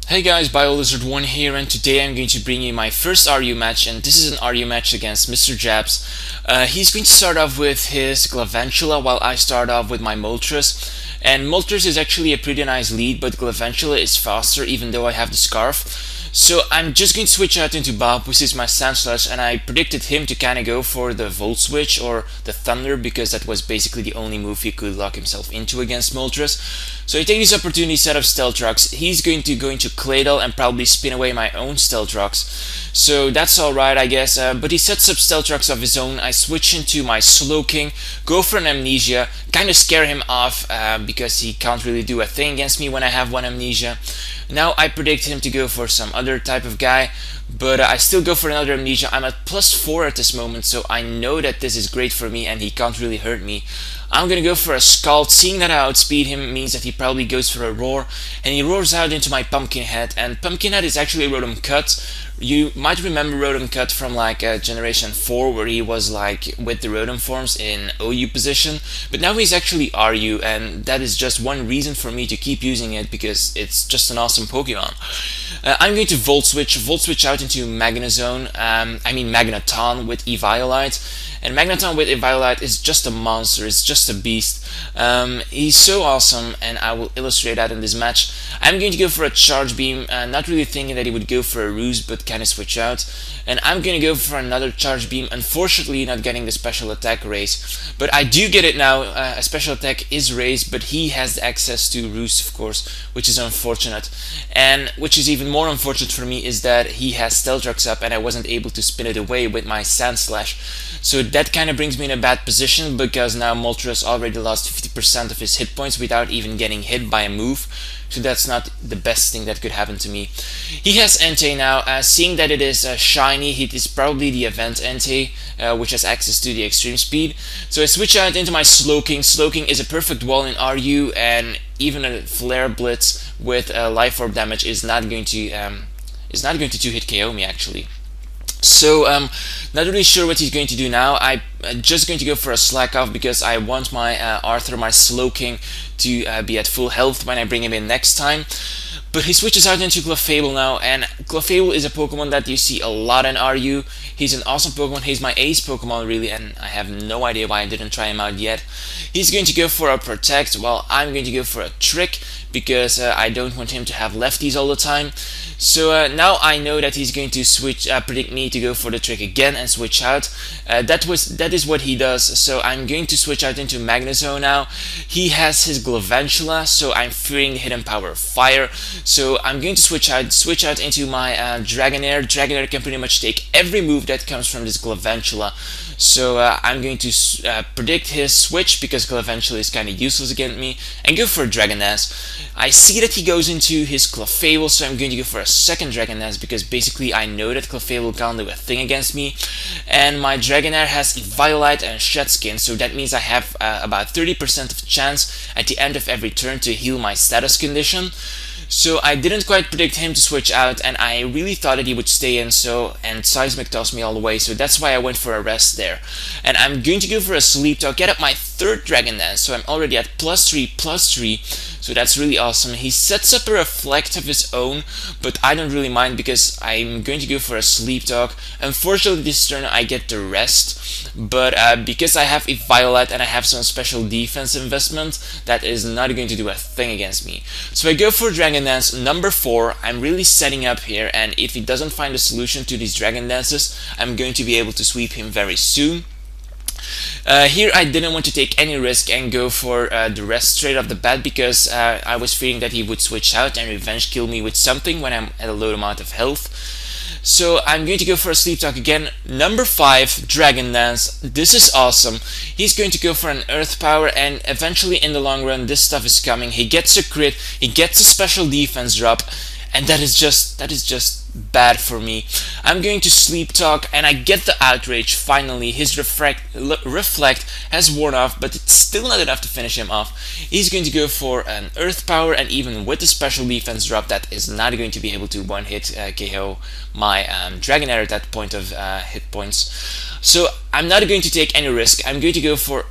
Hey guys, Biolizard1 here, and today I'm going to bring you my first RU match, and this is an RU match against MrJabbz. He's going to start off with his Glaventula while I start off with my Moltres. And Moltres is actually a pretty nice lead, but Glaventula is faster even though I have the Scarf. So I'm just going to switch out into Bob, which is my Sandslash, and I predicted him to kind of go for the Volt Switch or the Thunder because that was basically the only move he could lock himself into against Moltres. So I take this opportunity, set up Stealth Rocks. He's going to go into Claydol and probably spin away my own Stealth Rocks. So that's alright, I guess. But he sets up Stealth Rocks of his own. I switch into my Slowking, go for an Amnesia, kind of scare him off because he can't really do a thing against me when I have one Amnesia. Now I predict him to go for some other type of guy, but I still go for another Amnesia. I'm at +4 at this moment, so I know that this is great for me and he can't really hurt me. I'm gonna go for a Scald. Seeing that I outspeed him means that he probably goes for a Roar, and he roars out into my Pumpkinhead, and Pumpkinhead is actually Rotom Cut. You might remember Rotom Cut from like Generation 4 where he was like with the Rotom forms in OU position, but now he's actually RU, and that is just one reason for me to keep using it because it's just an awesome Pokemon. I'm going to Volt Switch out into Magnezone, Magneton with Eviolite. And Magneton with Eviolite is just a monster, it's just a beast. He's so awesome, and I will illustrate that in this match. I'm going to go for a Charge Beam, not really thinking that he would go for a Ruse, but kind of switch out. And I'm going to go for another Charge Beam, unfortunately not getting the special attack raise. But I do get it now, a special attack is raised, but he has access to Ruse, of course, which is unfortunate. And which is even more unfortunate for me is that he has Stealth Rocks up, and I wasn't able to spin it away with my Sandslash. So that kind of brings me in a bad position because now Moltres already lost 50% of his hit points without even getting hit by a move. So that's not the best thing that could happen to me. He has Entei now. Seeing that it is shiny, it is probably the event Entei, which has access to the extreme speed. So I switch out into my Slowking. Slowking is a perfect wall in RU, and even a Flare Blitz with Life Orb damage is not going to two-hit KO me actually. So, not really sure what he's going to do now. I'm just going to go for a Slack Off because I want my Arthur, my Slowking, to be at full health when I bring him in next time. But he switches out into Clefable now, and Clefable is a Pokemon that you see a lot in RU. He's an awesome Pokemon, he's my ace Pokemon really, and I have no idea why I didn't try him out yet. He's going to go for a Protect, while I'm going to go for a Trick, because I don't want him to have lefties all the time. So now I know that he's going to predict me to go for the Trick again and switch out. That is what he does, so I'm going to switch out into Magnezone now. He has his Glaventula, so I'm fearing the hidden power of Fire. So I'm going to switch out into my Dragonair. Dragonair can pretty much take every move that comes from this Glaventula. So I'm going to predict his switch because Glaventula is kind of useless against me, and go for Dragoness. I see that he goes into his Clefable, so I'm going to go for a second Dragoness because basically I know that Clefable can't do a thing against me. And my Dragonair has Eviolite and Shed Skin, so that means I have about 30% of chance at the end of every turn to heal my status condition. So I didn't quite predict him to switch out, and I really thought that he would stay in, and Seismic tossed me all the way, so that's why I went for a rest there. And I'm going to go for a Sleep Talk, get up my third Dragon Dance, so I'm already at +3, so that's really awesome. He sets up a Reflect of his own, but I don't really mind because I'm going to go for a Sleep Talk. Unfortunately this turn I get the rest, but because I have Eviolite and I have some special defense investment, that is not going to do a thing against me. So I go for Dragon Dance number 4. I'm really setting up here, and if he doesn't find a solution to these Dragon Dances, I'm going to be able to sweep him very soon. Here I didn't want to take any risk and go for the rest straight off the bat because I was fearing that he would switch out and revenge kill me with something when I'm at a low amount of health. So I'm going to go for a Sleep Talk again. Number 5, Dragon Dance. This is awesome. He's going to go for an Earth Power, and eventually in the long run this stuff is coming. He gets a crit, he gets a special defense drop, and that is just bad for me. I'm going to Sleep Talk, and I get the Outrage finally. His Reflect has worn off, but it's still not enough to finish him off. He's going to go for an Earth Power, and even with the special defense drop, that is not going to be able to one-hit KO my Dragonair at that point of hit points. So I'm not going to take any risk. I'm going to go for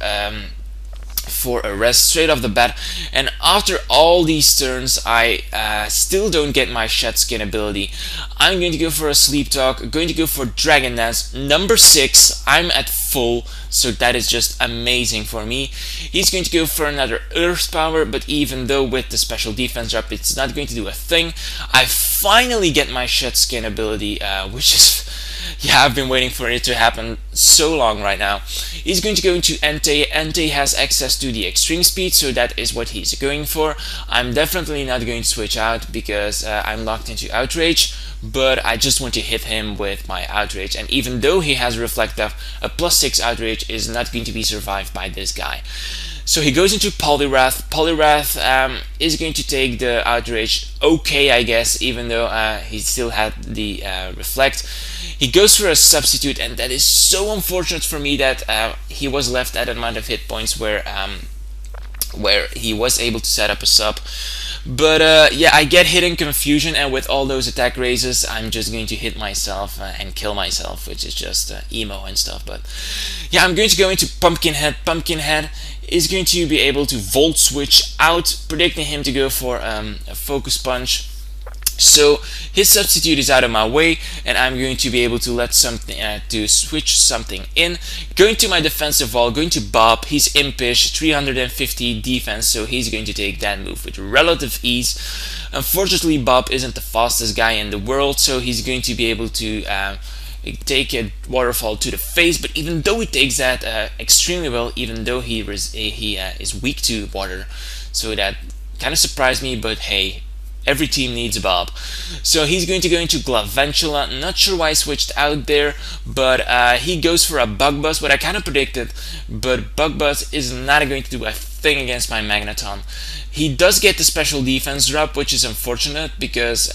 for a rest straight off the bat, and after all these turns I still don't get my shed skin ability. I'm going to go for a sleep talk, going to go for dragon dance number 6. I'm at full, so that is just amazing for me. He's going to go for another earth power, but even though with the special defense drop it's not going to do a thing, I finally get my shed skin ability, which is yeah, I've been waiting for it to happen so long right now. He's going to go into Entei. Entei has access to the extreme speed, so that is what he's going for. I'm definitely not going to switch out because I'm locked into outrage, but I just want to hit him with my outrage, and even though he has reflective, a +6 outrage is not going to be survived by this guy. So he goes into Poliwrath. Poliwrath is going to take the outrage okay, I guess, even though he still had the reflect. He goes for a substitute, and that is so unfortunate for me that he was left at an amount of hit points where he was able to set up a sub. But yeah, I get hit in confusion, and with all those attack raises, I'm just going to hit myself and kill myself, which is just emo and stuff. But yeah, I'm going to go into Pumpkinhead. Pumpkinhead is going to be able to volt switch out, predicting him to go for a focus punch. So his substitute is out of my way, and I'm going to be able to let something to switch something in. Going to my defensive wall, going to Bob. He's impish, 350 defense, so he's going to take that move with relative ease. Unfortunately, Bob isn't the fastest guy in the world, so he's going to be able to take a waterfall to the face. But even though he takes that extremely well, even though he is weak to water, so that kind of surprised me. But hey, every team needs Bob. So he's going to go into Glaventula. Not sure why I switched out there, but he goes for a Bug Buzz, what I kind of predicted, but Bug Buzz is not going to do a thing against my Magneton. He does get the special defense drop, which is unfortunate because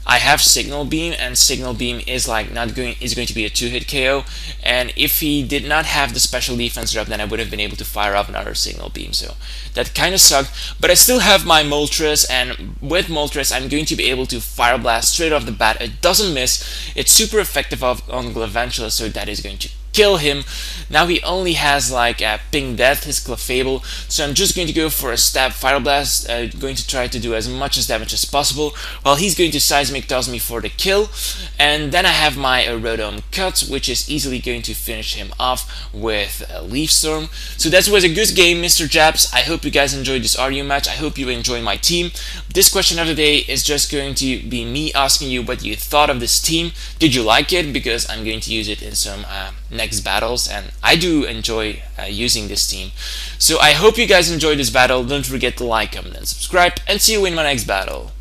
I have Signal Beam, and Signal Beam is going to be a 2-hit KO, and if he did not have the special defense drop, then I would have been able to fire up another Signal Beam, so that kind of sucked. But I still have my Moltres, and with Moltres I'm going to be able to Fire Blast straight off the bat. It doesn't miss, it's super effective on Glaventula, so that is going to kill him. Now he only has like Pink Death, his Clefable, so I'm just going to go for a stab Fire Blast, going to try to do as much damage as possible, while he's going to Seismic Toss me for the kill. And then I have my Rotom Cut, which is easily going to finish him off with a Leaf Storm. So that was a good game, MrJabbz. I hope you guys enjoyed this RU match. I hope you enjoy my team. This question of the day is just going to be me asking you what you thought of this team. Did you like it? Because I'm going to use it in some next battles, and I do enjoy using this team. So I hope you guys enjoyed this battle. Don't forget to like, comment, and subscribe, and see you in my next battle.